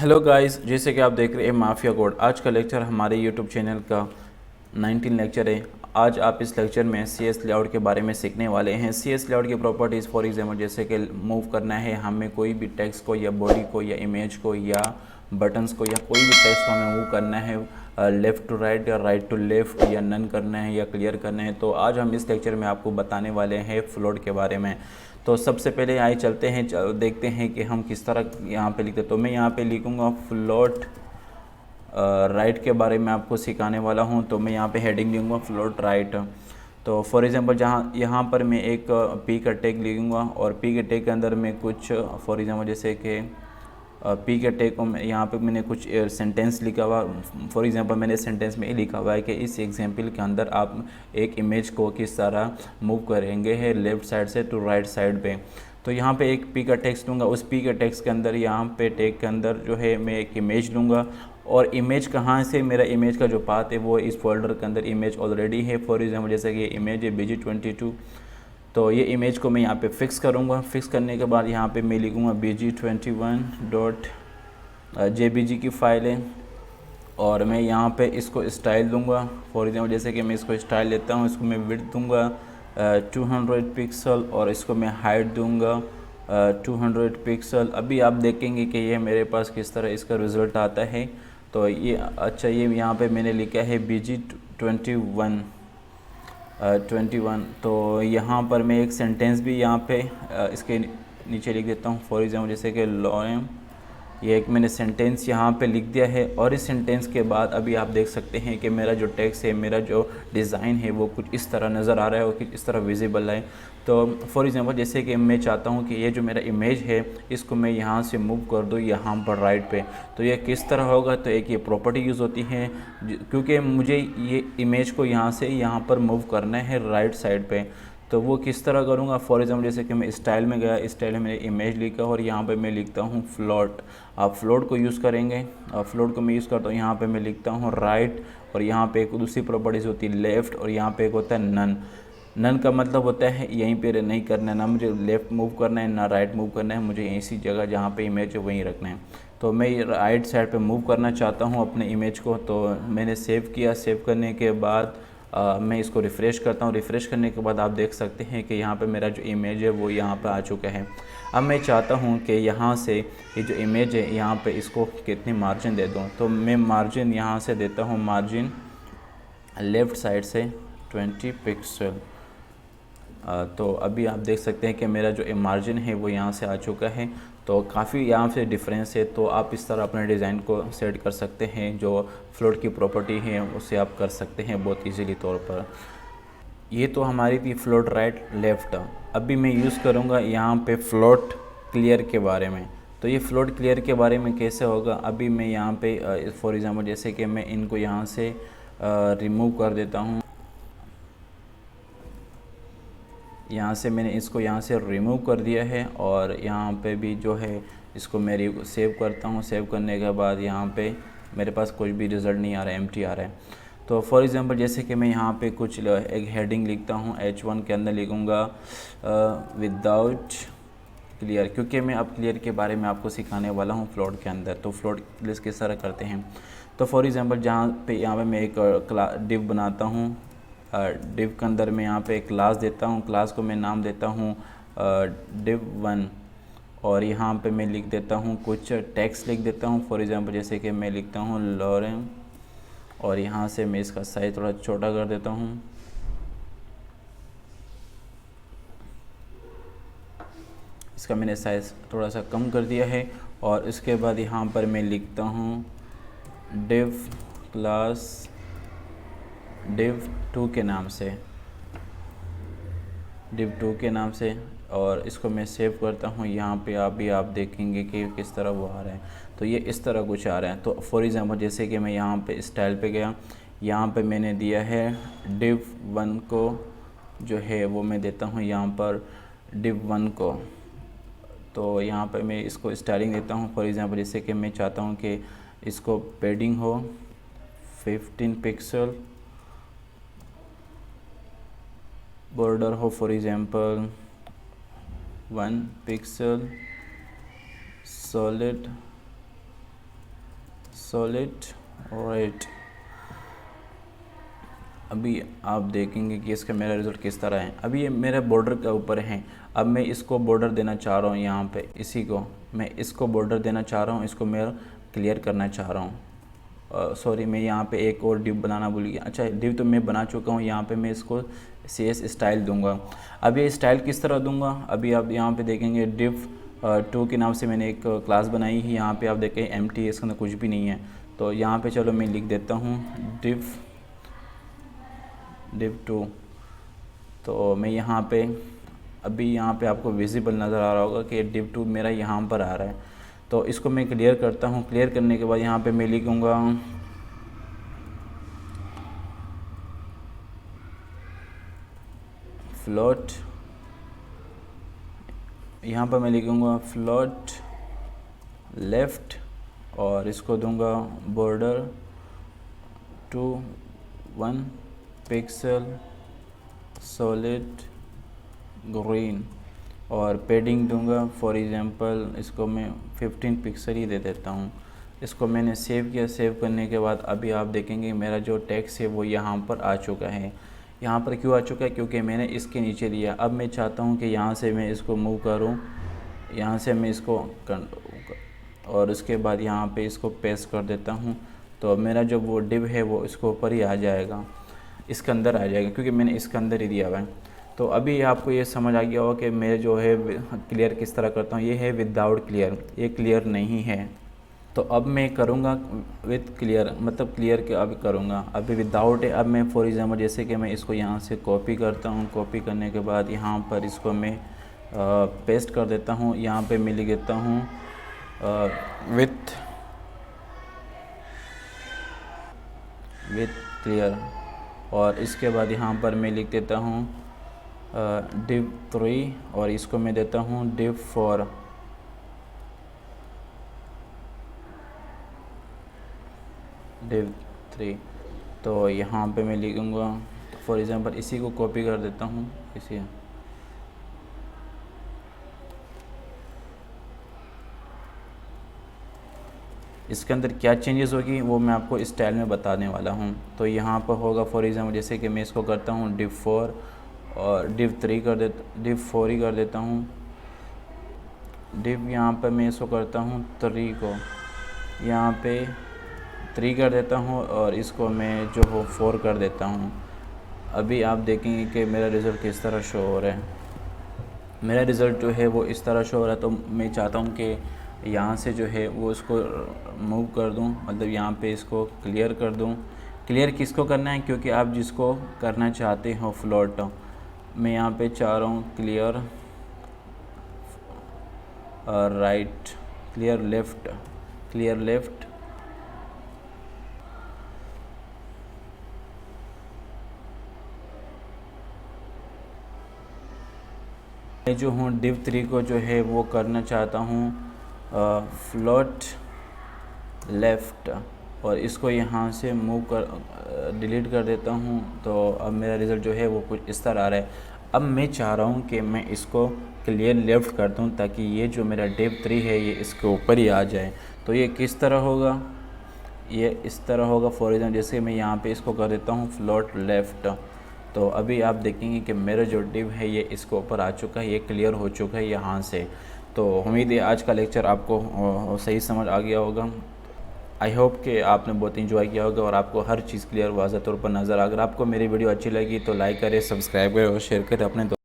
Hello guys, जैसे कि आप देख रहे हैं माफिया कोड। आज का लेक्चर हमारे यूट्यूब चैनल का 19 लेक्चर है। आज आप इस लेक्चर में सी एस लेआउट के बारे में सीखने वाले हैं। सी एस लेआउट की प्रॉपर्टीज़ फॉर एग्जांपल जैसे कि मूव करना है हमें कोई भी टेक्स्ट को या बॉडी को या इमेज को या बटन्स को या कोई भी टेक्स्ट को हमें मूव करना है लेफ़्ट टू राइट या राइट टू लेफ़्ट या नन करना है या क्लियर करना है। तो आज हम इस लेक्चर में आपको बताने वाले हैं फ्लोट के बारे में। तो सबसे पहले आइए चलते हैं, देखते हैं कि हम किस तरह यहाँ पे लिखते हैं। तो मैं यहाँ पे लिखूँगा फ्लोट राइट के बारे में आपको सिखाने वाला हूँ। तो मैं यहाँ पे हेडिंग लिखूँगा फ्लोट राइट। तो फॉर एग्जांपल जहाँ यहाँ पर मैं एक पी का टैग लिखूँगा और पी के टैग के अंदर में कुछ फॉर एग्जांपल जैसे कि पी के टैग को यहाँ पे मैंने कुछ सेंटेंस लिखा हुआ। फॉर एग्जांपल मैंने सेंटेंस में ये लिखा हुआ है कि इस एग्जांपल के अंदर आप एक इमेज को किस तरह मूव करेंगे है लेफ़्ट साइड से टू राइट साइड पे। तो यहाँ पे एक पी का टेक्स्ट लूँगा, उस पी के टेक्स्ट के अंदर यहाँ पे टैग के अंदर जो है मैं एक इमेज लूँगा और इमेज कहाँ से, मेरा इमेज का जो पाथ है वो इस फोल्डर के अंदर इमेज ऑलरेडी है। फॉर एग्जांपल जैसे कि ये इमेज है BG22। तो ये इमेज को मैं यहाँ पे फिक्स करूँगा। फिक्स करने के बाद यहाँ पे मैं लिखूँगा BG21.jpg की फ़ाइल है और मैं यहाँ पे इसको स्टाइल दूँगा। फॉर एग्जांपल जैसे कि मैं इसको स्टाइल लेता हूँ, इसको मैं विड्थ दूँगा 200 पिक्सल और इसको मैं हाइट दूँगा 200 पिक्सल। अभी आप देखेंगे कि ये मेरे पास किस तरह इसका रिज़ल्ट आता है। तो ये अच्छा, ये यहाँ पे मैंने लिखा है BG21। तो यहाँ पर मैं एक सेंटेंस भी यहाँ पे इसके नीचे लिख देता हूँ। फॉर एग्जांपल जैसे कि लॉयम, ये एक मैंने सेंटेंस यहाँ पे लिख दिया है और इस सेंटेंस के बाद अभी आप देख सकते हैं कि मेरा जो टेक्स्ट है, मेरा जो डिज़ाइन है वो कुछ इस तरह नज़र आ रहा है और कुछ इस तरह विजिबल है। तो फॉर एग्जांपल जैसे कि मैं चाहता हूँ कि ये जो मेरा इमेज है इसको मैं यहाँ से मूव कर दूँ यहाँ पर राइट पे, तो ये किस तरह होगा। तो एक ये प्रॉपर्टी यूज़ होती है क्योंकि मुझे ये इमेज को यहाँ से यहाँ पर मूव करना है राइट साइड पे। तो वो किस तरह करूँगा। फॉर एग्जांपल जैसे कि मैं स्टाइल में गया, स्टाइल में मैंने इमेज लिखा और यहाँ पे मैं लिखता हूँ फ्लोट। आप फ्लोट को यूज़ करेंगे, फ्लोट को मैं यूज़ करता हूँ। यहाँ पे मैं लिखता हूँ राइट और यहाँ पे एक दूसरी प्रॉपर्टीज़ होती है लेफ़्ट और यहाँ पे एक होता है नन। नन का मतलब होता है यहीं पे नहीं करना है, ना मुझे लेफ़्ट मूव करना है ना राइट मूव करना है, मुझे इसी जगह जहाँ पे इमेज है वहीं रखना है। तो मैं राइट साइड पे मूव करना चाहता हूँ अपने इमेज को। तो मैंने सेव किया, सेव करने के बाद मैं इसको रिफ़्रेश करता हूँ। रिफ़्रेश करने के बाद आप देख सकते हैं कि यहाँ पे मेरा जो इमेज है वो यहाँ पे आ चुका है। अब मैं चाहता हूँ कि यहाँ से ये जो इमेज है यहाँ पे इसको कितनी मार्जिन दे दूँ। तो मैं मार्जिन यहाँ से देता हूँ, मार्जिन लेफ़्ट साइड से 20 पिक्सल। तो अभी आप देख सकते हैं कि मेरा जो मार्जिन है वो यहाँ से आ चुका है। तो काफ़ी यहाँ से डिफरेंस है। तो आप इस तरह अपने डिज़ाइन को सेट कर सकते हैं। जो फ्लोट की प्रॉपर्टी है उसे आप कर सकते हैं बहुत इजीली तौर पर। ये तो हमारी थी फ्लोट राइट लेफ़्ट। अभी मैं यूज़ करूँगा यहाँ पे फ्लोट क्लियर के बारे में। तो ये फ्लोट क्लियर के बारे में कैसे होगा, अभी मैं यहाँ पे फॉर एग्ज़ाम्पल जैसे कि मैं इनको यहाँ से रिमूव कर देता हूँ। यहाँ से मैंने इसको यहाँ से रिमूव कर दिया है और यहाँ पे भी जो है इसको मैं सेव करता हूँ। सेव करने के बाद यहाँ पे मेरे पास कुछ भी रिज़ल्ट नहीं आ रहा है, एम्प्टी आ रहा है। तो फॉर एग्ज़ाम्पल जैसे कि मैं यहाँ पे कुछ एक हेडिंग लिखता हूँ, H1 के अंदर लिखूँगा विदाउट क्लियर, क्योंकि मैं अब क्लियर के बारे में आपको सिखाने वाला हूँ फ्लोट के अंदर। तो फ्लोट क्लियर किस तरह करते हैं। तो फॉर एग्ज़ाम्पल यहाँ पे मैं एक डिव बनाता हूँ। डिव के अंदर मैं यहाँ पे एक क्लास देता हूँ, क्लास को मैं नाम देता हूँ div1 और यहाँ पे मैं लिख देता हूँ कुछ टेक्स्ट लिख देता हूँ। फॉर एग्ज़ाम्पल जैसे कि मैं लिखता हूँ लॉरेम और यहाँ से मैं इसका साइज़ थोड़ा छोटा कर देता हूँ। इसका मैंने साइज़ थोड़ा सा कम कर दिया है और इसके बाद यहाँ पर मैं लिखता हूँ div क्लास div2 के नाम से, div2 के नाम से, और इसको मैं सेव करता हूँ। यहाँ पे आप देखेंगे कि किस तरह वो आ रहा है। तो ये इस तरह कुछ आ रहा है। तो फॉर एग्ज़ाम्पल जैसे कि मैं यहाँ पे स्टाइल पे गया, यहाँ पे मैंने दिया है div1 को जो है वो मैं देता हूँ यहाँ पर div1 को। तो यहाँ पे मैं इसको स्टाइलिंग देता हूँ। फॉर एग्ज़ाम्पल जैसे कि मैं चाहता हूँ कि इसको पेडिंग हो 15 पिक्सल, बॉर्डर हो for example 1 pixel, solid solid red. अभी आप देखेंगे कि इसका मेरा रिज़ल्ट किस तरह है। अभी ये मेरे बॉर्डर के ऊपर है। अब मैं इसको बॉर्डर देना चाह रहा हूँ, यहाँ पे इसी को मैं इसको बॉर्डर देना चाह रहा हूँ, इसको मैं क्लियर करना चाह रहा हूँ। सॉरी, मैं यहाँ पे एक और डिव बनाना भूल गया। अच्छा, डिव तो मैं बना चुका हूँ। यहाँ पे मैं इसको CS स्टाइल दूंगा। अब ये स्टाइल किस तरह दूंगा, अभी आप यहाँ पे देखेंगे div 2 के नाम से मैंने एक क्लास बनाई है। यहाँ पे आप देखें एम्प्टी है, इसके अंदर कुछ भी नहीं है। तो यहाँ पे चलो मैं लिख देता हूँ div 2। तो मैं यहाँ पे अभी यहाँ पे आपको विजिबल नज़र आ रहा होगा कि div 2 मेरा यहाँ पर आ रहा है। तो इसको मैं क्लियर करता हूँ। क्लियर करने के बाद यहाँ पे मैं लिखूँगा फ्लोट। यहाँ पर मैं लिखूँगा फ्लोट लेफ़्ट और इसको दूंगा border to 1 pixel solid green और पेडिंग दूंगा। फॉर एग्ज़ाम्पल इसको मैं 15 पिक्सल ही दे देता हूँ। इसको मैंने सेव किया। सेव करने के बाद अभी आप देखेंगे मेरा जो टेक्स्ट है वो यहाँ पर आ चुका है। यहाँ पर क्यों आ चुका है, क्योंकि मैंने इसके नीचे दिया। अब मैं चाहता हूँ कि यहाँ से मैं इसको मूव करूँ, यहाँ से मैं इसको और उसके बाद यहाँ पे इसको पेस्ट कर देता हूँ। तो मेरा जो वो डिव है वो इसके ऊपर ही आ जाएगा, इसके अंदर आ जाएगा, क्योंकि मैंने इसके अंदर ही दिया हुआ है। तो अभी आपको ये समझ आ गया होगा कि मैं जो है क्लियर किस तरह करता हूँ। ये है विदाउट क्लियर, ये क्लियर नहीं है। तो अब मैं करूँगा विद क्लियर, मतलब क्लियर के अब करूँगा। अभी विदाउट है। अब मैं फॉर एग्जाम्पल जैसे कि मैं इसको यहाँ से कॉपी करता हूँ। कॉपी करने के बाद यहाँ पर इसको मैं पेस्ट कर देता हूँ। यहाँ पे मैं लिख देता हूँ विथ क्लियर और इसके बाद यहाँ पर मैं लिख देता हूँ div 3 और इसको मैं देता हूँ div 4। div 3 तो यहाँ पे मैं लिखूँगा फॉर एग्ज़ाम्पल इसी को कॉपी कर देता हूँ। इसी इसके अंदर क्या चेंजेस होगी वो मैं आपको स्टाइल में बताने वाला हूँ। तो यहाँ पर होगा फॉर एग्ज़ाम्पल जैसे कि मैं इसको करता हूँ div 4 और div 3 कर देता, div 4 ही कर देता हूँ। div यहाँ पर मैं इसको करता हूँ 3 को, यहाँ पे 3 कर देता हूँ और इसको मैं जो हो 4 कर देता हूँ। अभी आप देखेंगे कि मेरा रिज़ल्ट किस तरह शो हो रहा है। मेरा रिज़ल्ट जो है वो इस तरह शो हो रहा है। तो मैं चाहता हूँ कि यहाँ से जो है वो इसको मूव कर दूँ, मतलब यहाँ पे इसको क्लियर कर दूँ। क्लियर किसको करना है, क्योंकि आप जिसको करना चाहते हो फ्लोट, मैं यहाँ पे चाह रहा हूँ clear right, clear left, clear left मैं जो हूँ div 3 को जो है वो करना चाहता हूँ फ्लोट लेफ़्ट और इसको यहाँ से मूव कर डिलीट कर देता हूँ। तो अब मेरा रिज़ल्ट जो है वो कुछ इस तरह आ रहा है। अब मैं चाह रहा हूँ कि मैं इसको क्लियर लेफ़्ट कर दूँ ताकि ये जो मेरा div 3 है ये इसके ऊपर ही आ जाए। तो ये किस तरह होगा, ये इस तरह होगा। फॉर एग्जाम्पल जैसे मैं यहाँ पे इसको कर देता हूँ फ्लोट लेफ़्ट। तो अभी आप देखेंगे कि मेरा जो डिव है ये इसके ऊपर आ चुका है, ये क्लियर हो चुका है यहाँ से। तो उम्मीद है आज का लेक्चर आपको सही समझ आ गया होगा। आई होप कि आपने बहुत इंजॉय किया होगा और आपको हर चीज़ क्लियर वाज़ह तौर पर नज़र। अगर आपको मेरी वीडियो अच्छी लगी तो लाइक करें, सब्सक्राइब करें और शेयर करें अपने